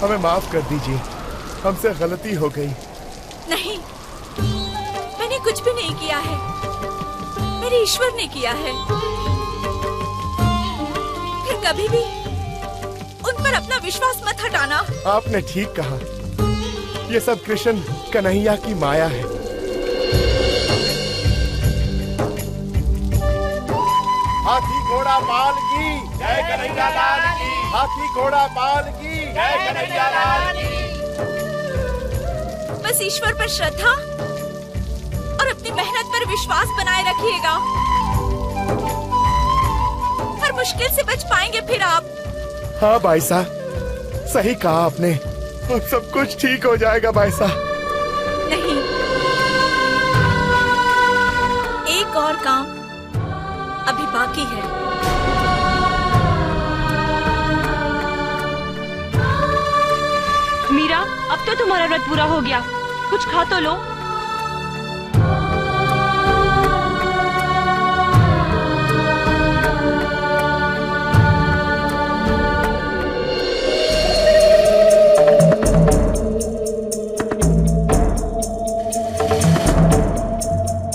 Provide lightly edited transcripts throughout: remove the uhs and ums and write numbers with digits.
हमें माफ कर दीजिए, हमसे गलती हो गई। नहीं, मैंने कुछ भी नहीं किया है, मेरे ईश्वर ने किया है। फिर कभी भी उन पर अपना विश्वास मत हटाना। आपने ठीक कहा, ये सब कृष्ण कन्हैया की माया है। हाथी घोड़ा पाल की जय कन्हैया लाल की, हाथी घोड़ा पाल की जय कन्हैया लाल की। बस ईश्वर पर श्रद्धा और अपनी मेहनत पर विश्वास बनाए रखिएगा। हर मुश्किल से बच पाएंगे फिर आप। हाँ बाईसा, सही कहा आपने, अब सब कुछ ठीक हो जाएगा बाईसा। नहीं, एक और काम अभी बाकी है। मीरा, अब तो तुम्हारा व्रत पूरा हो गया, कुछ खा तो लो।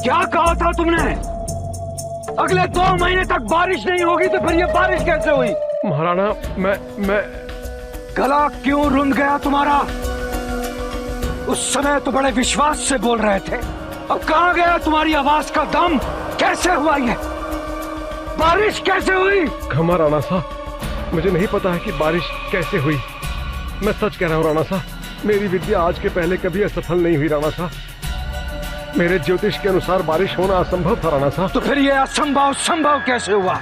क्या कहा था तुमने? अगले 2 महीने तक बारिश नहीं होगी तो फिर ये बारिश कैसे हुई? महाराणा, मैं गला क्यों रुंध गया तुम्हारा? उस समय तो बड़े विश्वास से बोल रहे थे, अब कहाँ गया तुम्हारी आवाज का दम? कैसे हुआ ये? बारिश कैसे हुई? क्षमा राणा साहब, मुझे नहीं पता है कि बारिश कैसे हुई। मैं सच कह रहा हूँ राणा साहब, मेरी विद्या आज के पहले कभी असफल नहीं हुई राणा साहब। मेरे ज्योतिष के अनुसार बारिश होना असंभव था राणा साहब। तो फिर ये असंभव संभव कैसे हुआ?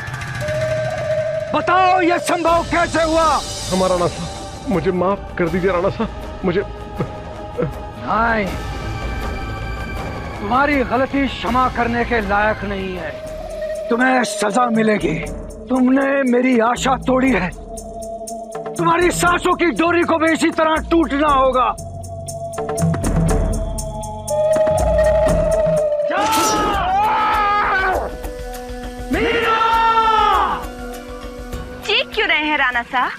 बताओ, ये संभव कैसे हुआ? हमारा राणा साहब, मुझे माफ कर दीजिए राणा साहब, मुझे नहीं, तुम्हारी गलती क्षमा करने के लायक नहीं है, तुम्हें सजा मिलेगी। तुमने मेरी आशा तोड़ी है, तुम्हारी सांसों की डोरी को भी इसी तरह टूटना होगा। मीरा! चीख क्यों रहे हैं राणा साहब?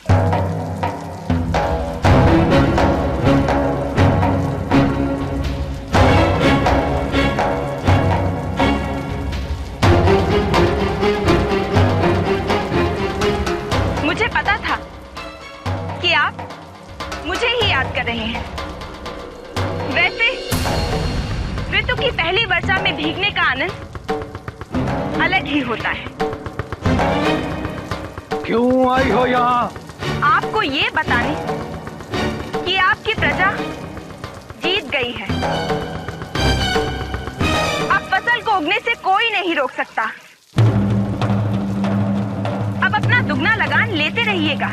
मुझे पता था कि आप मुझे ही याद कर रहे हैं। वैसे ऋतु की पहली वर्षा में भीगने का आनंद अलग ही होता है। क्यों आई हो यहाँ? आपको ये बताने कि आपकी प्रजा जीत गई है। अब फसल को उगने से कोई नहीं रोक सकता। अब अपना दुगना लगान लेते रहिएगा।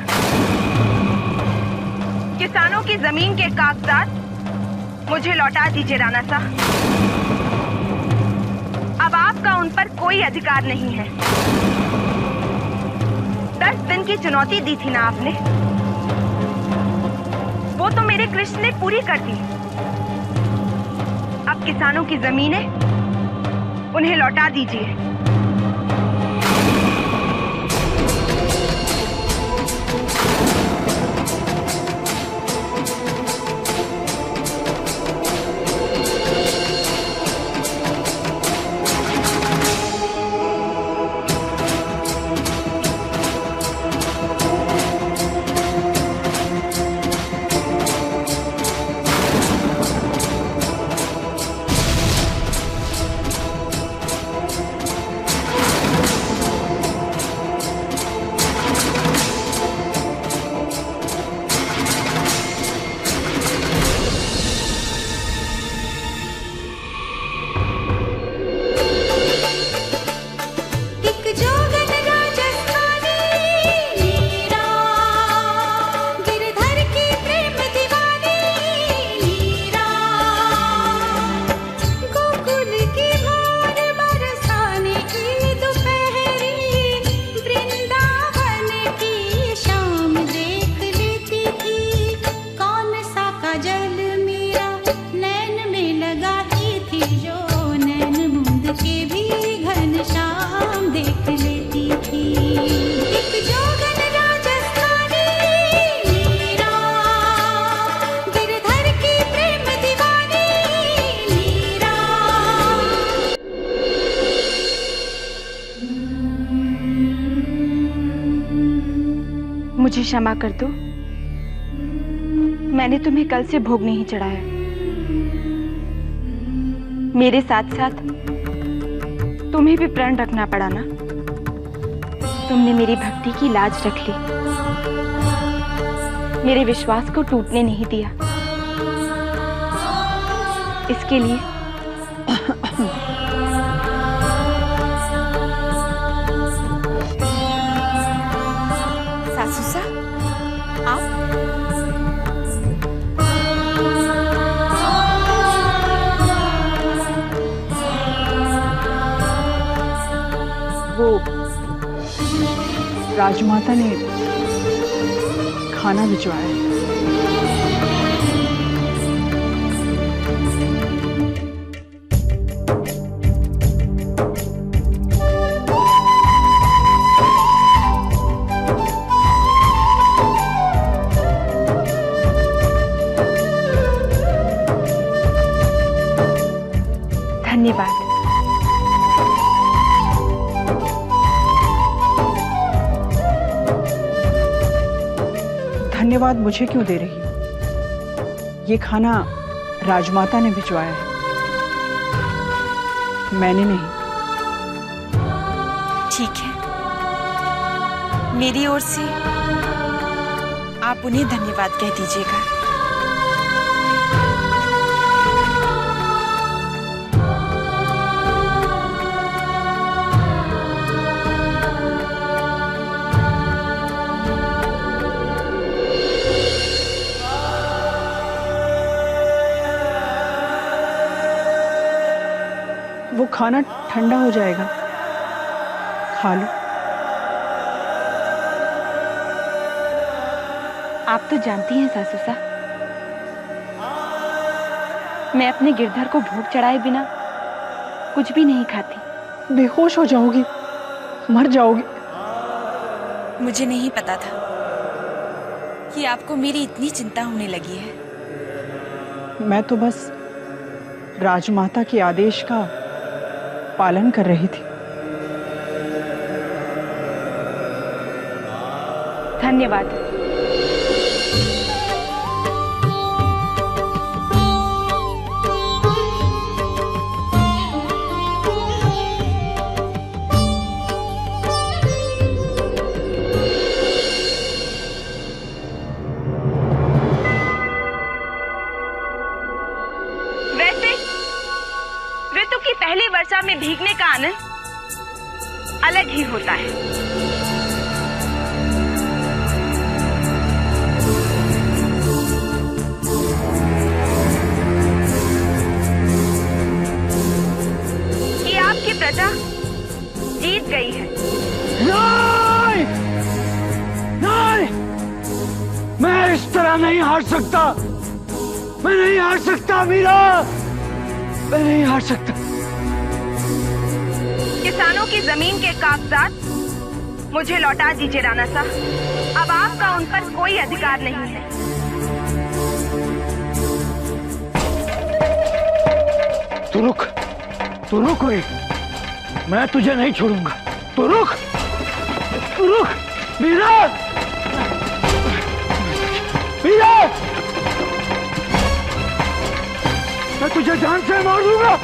किसानों की जमीन के कागजात मुझे लौटा दीजिए राणा साहब। अब आपका उन पर कोई अधिकार नहीं है। 10 दिन की चुनौती दी थी ना आपने, वो तो मेरे कृष्ण ने पूरी कर दी। अब किसानों की जमीनें उन्हें लौटा दीजिए। क्षमा कर दो। मैंने तुम्हें कल से भोग नहीं चढ़ाया। मेरे साथ साथ तुम्हें भी प्रण रखना पड़ा ना। तुमने मेरी भक्ति की लाज रख ली, मेरे विश्वास को टूटने नहीं दिया। इसके लिए सासू सा, आप वो राजमाता ने खाना भिजवाया है। धन्यवाद। धन्यवाद मुझे क्यों दे रही हो? ये खाना राजमाता ने भिजवाया है, मैंने नहीं। ठीक है, मेरी ओर से आप उन्हें धन्यवाद कह दीजिएगा। वो खाना ठंडा हो जाएगा, खा लो। आप तो जानती हैं सासू सा, मैं अपने गिरधर को भोग चढ़ाए बिना कुछ भी नहीं खाती। बेहोश हो जाओगी, मर जाओगी। मुझे नहीं पता था कि आपको मेरी इतनी चिंता होने लगी है। मैं तो बस राजमाता के आदेश का पालन कर रही थी। धन्यवाद। पहली वर्षा में भीगने का आनंद अलग ही होता है। कि आपकी प्रजा जीत गई है। नहीं! नहीं! मैं इस तरह नहीं हार सकता। मैं नहीं हार सकता मीरा, मैं नहीं हार सकता। किसानों की जमीन के कागजात मुझे लौटा दीजिए राणा साहब। अब आपका उन पर कोई अधिकार नहीं है। तू रुक रे, मैं तुझे नहीं छोड़ूंगा। तू रुक मीरा, मीरा, मैं तुझे जान से मार दूंगा।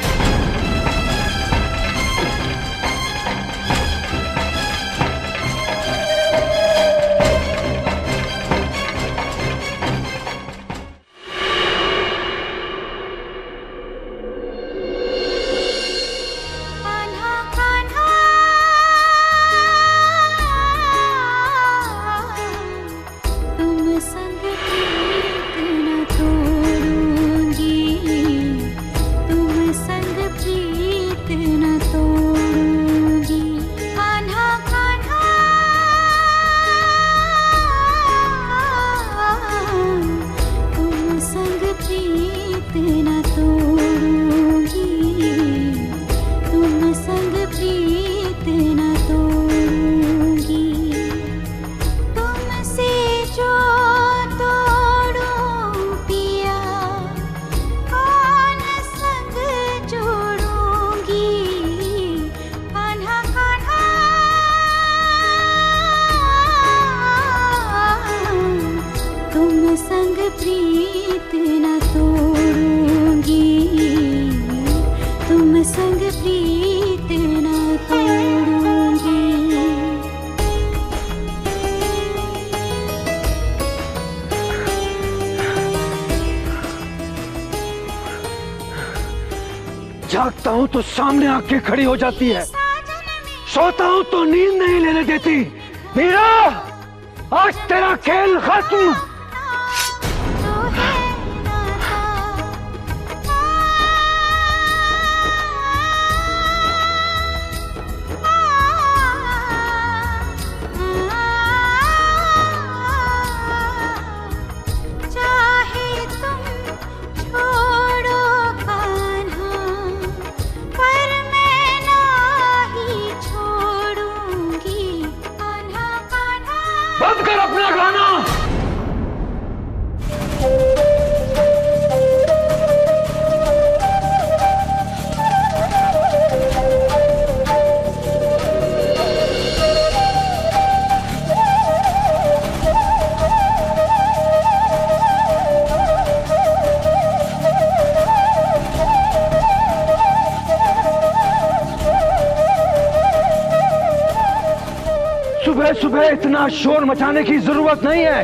प्रीत न तोड़ूंगी, तुम संग प्रीत न तोड़ूंगी। जागता हूं तो सामने आके खड़ी हो जाती है, सोता हूं तो नींद नहीं लेने देती। मीरा, आज तेरा खेल खत्म। बंद कर अपना गाना। सुबह सुबह इतना शोर मचाने की जरूरत नहीं है।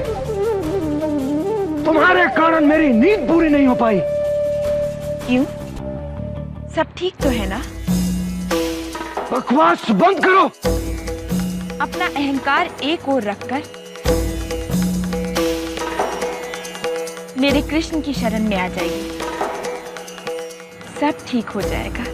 तुम्हारे कारण मेरी नींद पूरी नहीं हो पाई। क्यों? सब ठीक तो है ना? बकवास बंद करो। अपना अहंकार एक ओर रखकर मेरे कृष्ण की शरण में आ जाइए, सब ठीक हो जाएगा।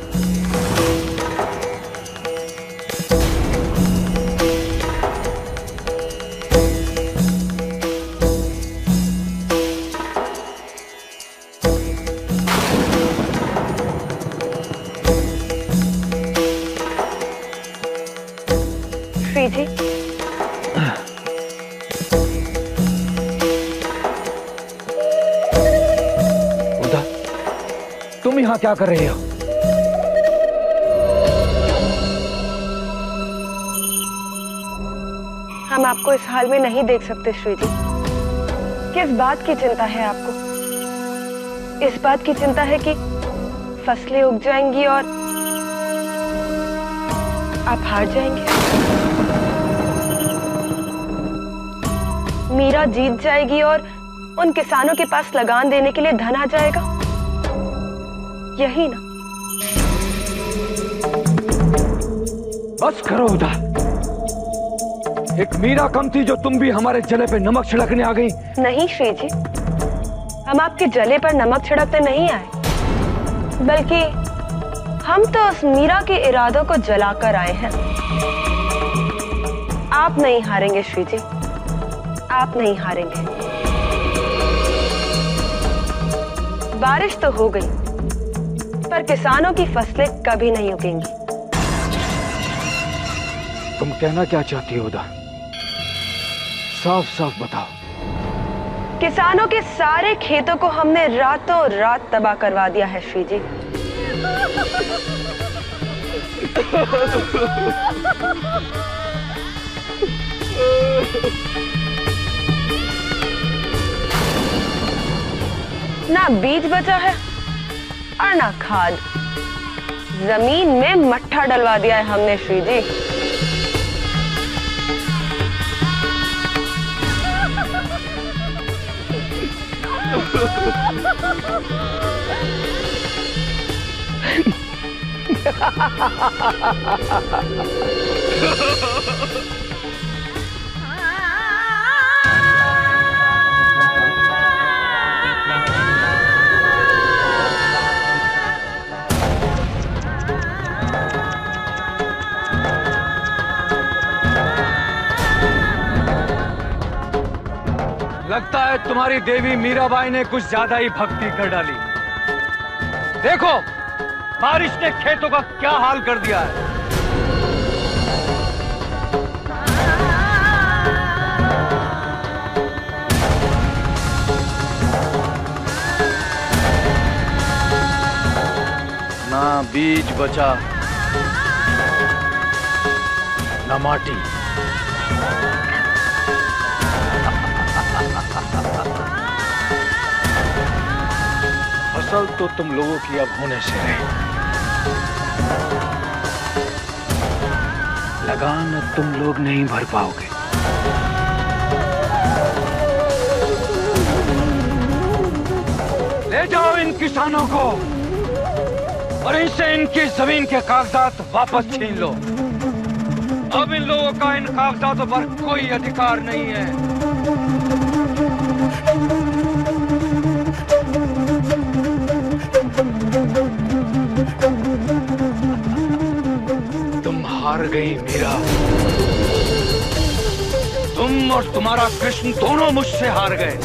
जी उदा, तुम यहाँ क्या कर रहे हो? हम आपको इस हाल में नहीं देख सकते श्री जी। किस बात की चिंता है आपको? इस बात की चिंता है कि फसलें उग जाएंगी और आप हार जाएंगे। मीरा जीत जाएगी और उन किसानों के पास लगान देने के लिए धन आ जाएगा, यही ना? बस करो उदा। एक मीरा कम थी जो तुम भी हमारे जले पे नमक छिड़कने आ गई। नहीं श्री जी, हम आपके जले पर नमक छिड़कते नहीं आए, बल्कि हम तो उस मीरा के इरादों को जलाकर आए हैं। आप नहीं हारेंगे श्री जी, आप नहीं हारेंगे। बारिश तो हो गई, पर किसानों की फसलें कभी नहीं उगेंगी। तुम कहना क्या चाहती हो उदा? साफ साफ बताओ। किसानों के सारे खेतों को हमने रातों रात तबाह करवा दिया है श्री जी। ना बीज बचा है और ना खाद। जमीन में मट्ठा डलवा दिया है हमने श्री जी। लगता है तुम्हारी देवी मीराबाई ने कुछ ज्यादा ही भक्ति कर डाली। देखो बारिश ने खेतों का क्या हाल कर दिया है। ना बीज बचा ना माटी। फसल तो तुम लोगों की अब होने से रही। लगान अब तुम लोग नहीं भर पाओगे। ले जाओ इन किसानों को और इनसे इनकी जमीन के कागजात वापस छीन लो। अब इन लोगों का इन कागजातों पर कोई अधिकार नहीं है। तुम हार गई मीरा। तुम और तुम्हारा कृष्ण दोनों मुझसे हार गए।